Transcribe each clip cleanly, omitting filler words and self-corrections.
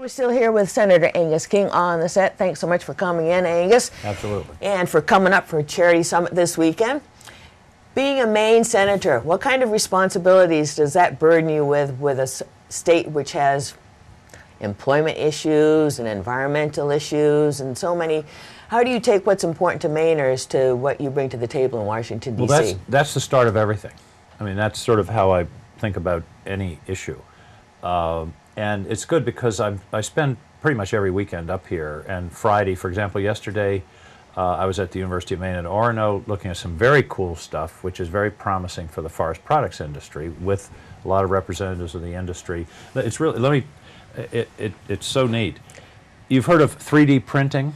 We're still here with Senator Angus King on the set. Thanks so much for coming in, Angus. Absolutely. And for coming up for a charity summit this weekend. Being a Maine senator, what kind of responsibilities does that burden you with a state which has employment issues and environmental issues and so many? How do you take what's important to Mainers to what you bring to the table in Washington, D.C.? Well, that's the start of everything. I mean, that's sort of how I think about any issue. And it's good because I spend pretty much every weekend up here. And Friday, for example, yesterday, I was at the University of Maine at Orono looking at some very cool stuff, which is very promising for the forest products industry, with a lot of representatives of the industry. It's really, it's so neat. You've heard of 3D printing,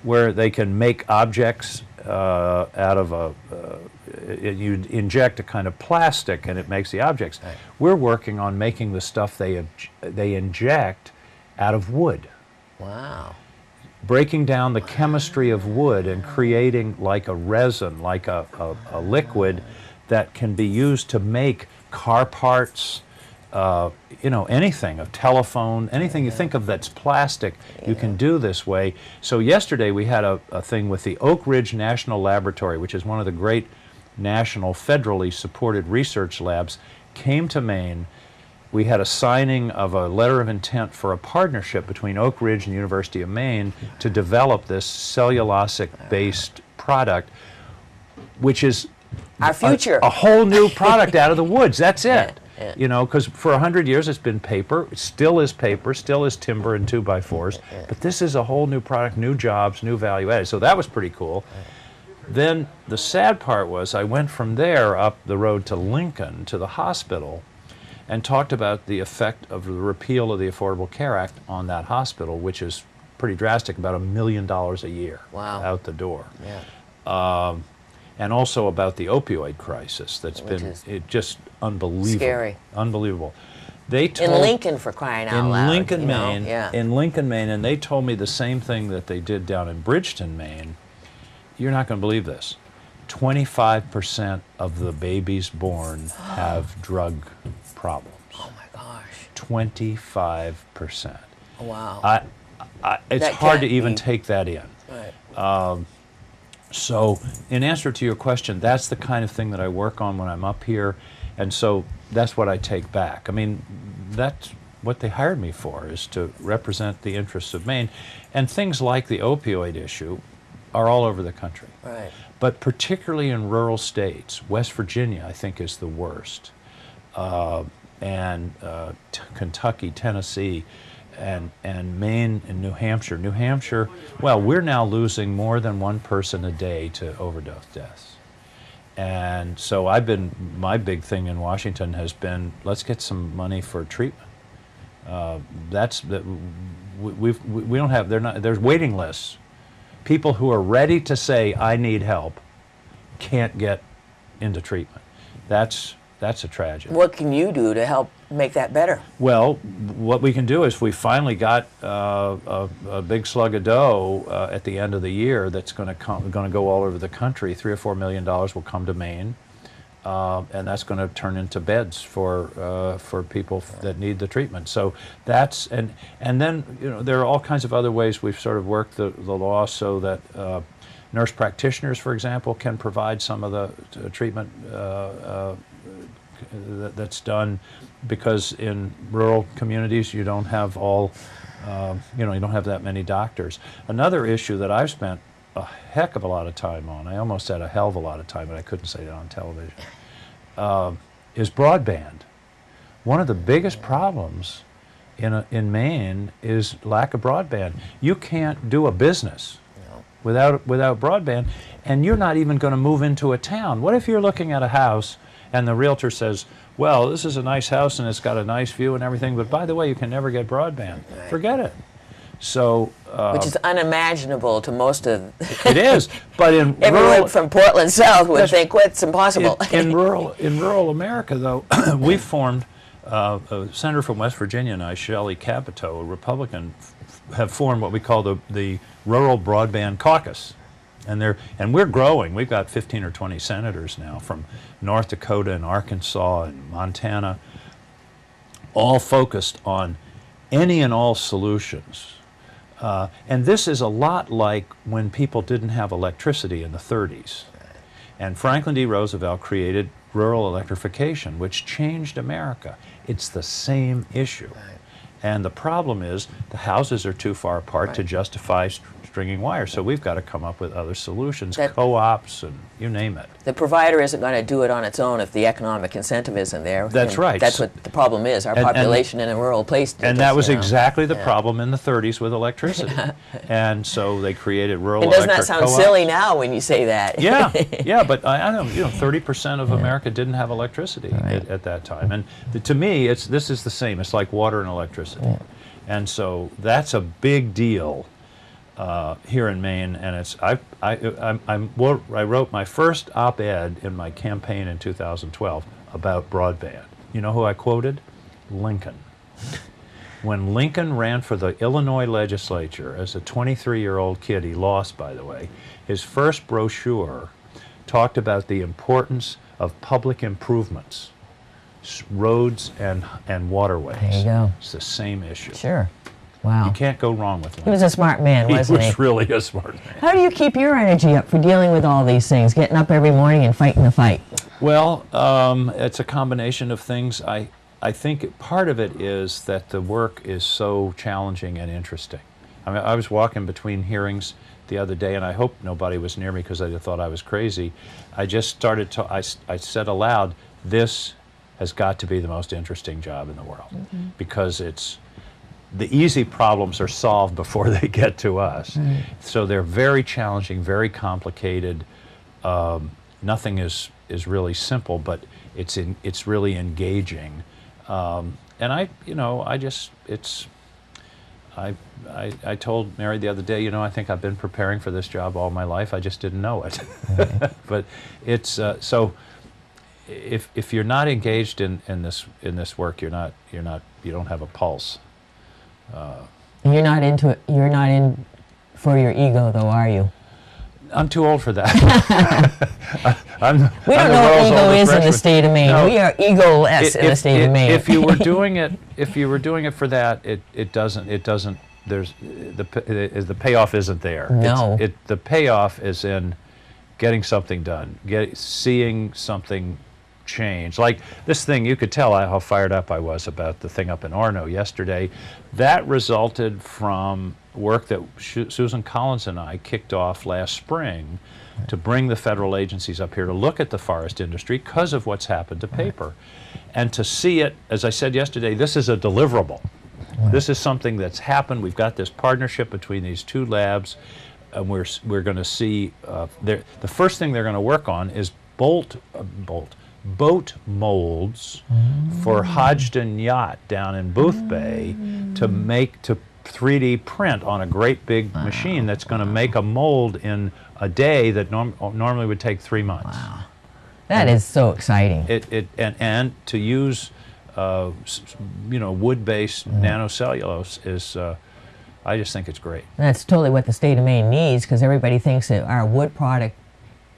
where they can make objects out of you inject a kind of plastic and it makes the objects. Right. We're working on making the stuff they inject out of wood. Wow. Breaking down the chemistry of wood and creating like a resin, like a liquid that can be used to make car parts, you know, anything, a telephone, anything you think of that's plastic, you can do this way. So yesterday we had a thing with the Oak Ridge National Laboratory, which is one of the great national federally supported research labs, came to Maine. We had a signing of a letter of intent for a partnership between Oak Ridge and the University of Maine to develop this cellulosic-based product, which is our future. A whole new product out of the woods. That's it. Yeah. You know, because for 100 years it's been paper, it still is paper, still is timber and 2x4s, but this is a whole new product, new jobs, new value added. So that was pretty cool. Then the sad part was I went from there up the road to Lincoln, to the hospital, and talked about the effect of the repeal of the Affordable Care Act on that hospital, which is pretty drastic, about $1 million a year out the door. Yeah. And also about the opioid crisis that's been just unbelievable. Scary. Unbelievable. They told, in Lincoln, for crying out loud. In Lincoln, Maine. Yeah. In Lincoln, Maine, and they told me the same thing that they did down in Bridgeton, Maine. You're not going to believe this. 25% of the babies born have drug problems. Oh my gosh. 25%. Wow. It's hard to even take that in. Right. So in answer to your question, that's the kind of thing that I work on when I'm up here, and so that's what I take back. I mean, that's what they hired me for, is to represent the interests of Maine. And things like the opioid issue are all over the country. Right. But particularly in rural states, West Virginia, I think, is the worst. And Kentucky, Tennessee, and Maine and New Hampshire. New Hampshire, well, we're now losing more than one person a day to overdose deaths. And so my big thing in Washington has been, let's get some money for treatment. We don't have, there's waiting lists. People who are ready to say, I need help, can't get into treatment. That's a tragedy. What can you do to help make that better? Well, what we can do is we finally got a big slug of dough at the end of the year that's going to go all over the country. $3 or $4 million will come to Maine, and that's going to turn into beds for people that need the treatment. So that's and then, you know, there are all kinds of other ways we've sort of worked the law so that nurse practitioners, for example, can provide some of the treatment that's done, because in rural communities you don't have you don't have that many doctors. Another issue that I've spent a heck of a lot of time on, I almost said a hell of a lot of time, but I couldn't say it on television, is broadband. One of the biggest problems in Maine is lack of broadband. You can't do a business without broadband, and you're not even going to move into a town. What if you're looking at a house and the realtor says, well, this is a nice house and it's got a nice view and everything, but by the way, you can never get broadband. Right. Forget it. So, which is unimaginable to most of. It is, but in everyone from Portland South would think, well, it's impossible. In rural America, though, we've formed a senator from West Virginia and I, Shelley Capito, a Republican, have formed what we call the Rural Broadband Caucus. And we're growing. We've got 15 or 20 senators now from North Dakota and Arkansas and Montana, all focused on any and all solutions. And this is a lot like when people didn't have electricity in the 30s. And Franklin D. Roosevelt created rural electrification, which changed America. It's the same issue. And the problem is the houses are too far apart to justify stringing wires. So we've got to come up with other solutions, co-ops and you name it. The provider isn't going to do it on its own if the economic incentive isn't there. That's right. That's what the problem is. Our population in a rural place. And that was exactly the problem in the 30s with electricity. And so they created rural electric co-ops. Doesn't that sound silly now when you say that? Yeah, yeah, but I don't know, 30% of America didn't have electricity at that time. And to me, this is the same. It's like water and electricity. And so that's a big deal here in Maine, and I wrote my first op-ed in my campaign in 2012 about broadband. You know who I quoted? Lincoln. When Lincoln ran for the Illinois legislature as a 23-year-old kid, he lost, by the way, his first brochure talked about the importance of public improvements, roads and waterways. There you go. It's the same issue. Sure. Wow. You can't go wrong with Lincoln. He was a smart man, wasn't he? He was really a smart man. How do you keep your energy up for dealing with all these things, getting up every morning and fighting the fight? Well, it's a combination of things. I think part of it is that the work is so challenging and interesting. I mean, I was walking between hearings the other day, and I hope nobody was near me because they thought I was crazy. I just started to, I said aloud, this has got to be the most interesting job in the world, because the easy problems are solved before they get to us. So they're very challenging, very complicated. Nothing is really simple, but it's really engaging. And I told Mary the other day, I think I've been preparing for this job all my life. I just didn't know it. But it's so. If you're not engaged in this work, you don't have a pulse. You're not into it. You're not in for your ego, though, are you? I'm too old for that. We don't know what ego is in the state of Maine. No, we are egoless in the state of Maine. If you were doing it for that, it doesn't. There's the payoff isn't there. No. The payoff is in getting something done, seeing something change. Like this thing, you could tell how fired up I was about the thing up in Orono yesterday. That resulted from work that Susan Collins and I kicked off last spring to bring the federal agencies up here to look at the forest industry because of what's happened to paper. And to see it, as I said yesterday, this is a deliverable. This is something that's happened. We've got this partnership between these two labs, and we're going to see, the first thing they're going to work on is boat molds for Hodgdon Yacht down in Booth Bay to 3D print on a great big machine that's going to make a mold in a day that normally would take 3 months. Wow, that is so exciting. And to use wood-based nanocellulose is I just think it's great. That's totally what the state of Maine needs, because everybody thinks that our wood product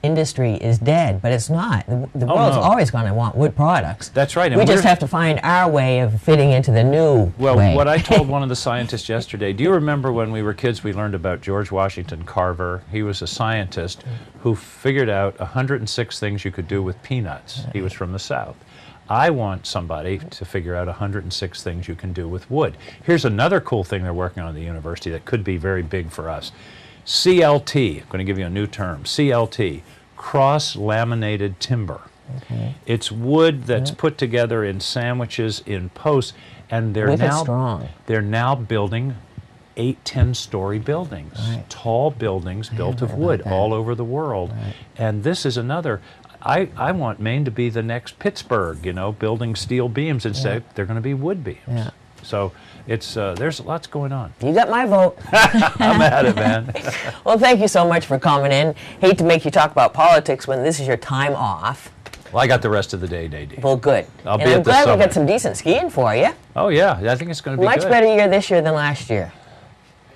industry is dead, but it's not. The world's always going to want wood products. That's right. And we just have to find our way of fitting into the new way. What I told one of the scientists yesterday, do you remember when we were kids we learned about George Washington Carver? He was a scientist who figured out 106 things you could do with peanuts. He was from the South. I want somebody to figure out 106 things you can do with wood. Here's another cool thing they're working on at the university that could be very big for us. CLT, I'm going to give you a new term, CLT, cross-laminated timber. Okay. It's wood that's put together in sandwiches, in posts, and they're now building 8-10-story buildings, tall buildings built of wood all over the world. And this is another. I want Maine to be the next Pittsburgh, building steel beams instead. They're going to be wood beams. So it's there's lots going on. You got my vote. I'm at it, man. Well, thank you so much for coming in. Hate to make you talk about politics when this is your time off. Well, I got the rest of the day, Nadine. Well, good. I'm glad we got some decent skiing for you. Oh, yeah. I think it's going to be much good. Better year this year than last year.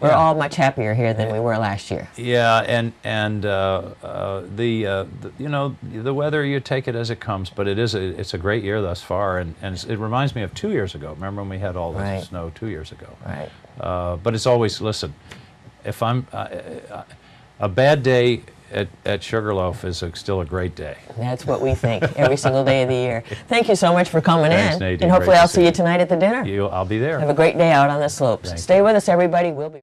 We're all much happier here than we were last year. Yeah, and you know, the weather, you take it as it comes, but it's a great year thus far, and it reminds me of 2 years ago. Remember when we had all the snow 2 years ago? Right. But it's always, listen, if I'm a bad day at Sugarloaf is still a great day. That's what we think every single day of the year. Thank you so much for coming Thanks, in. Nadine. And hopefully Great to I'll see see you tonight at the dinner. I'll be there. Have a great day out on the slopes. Thank Stay you. with us, everybody. We'll be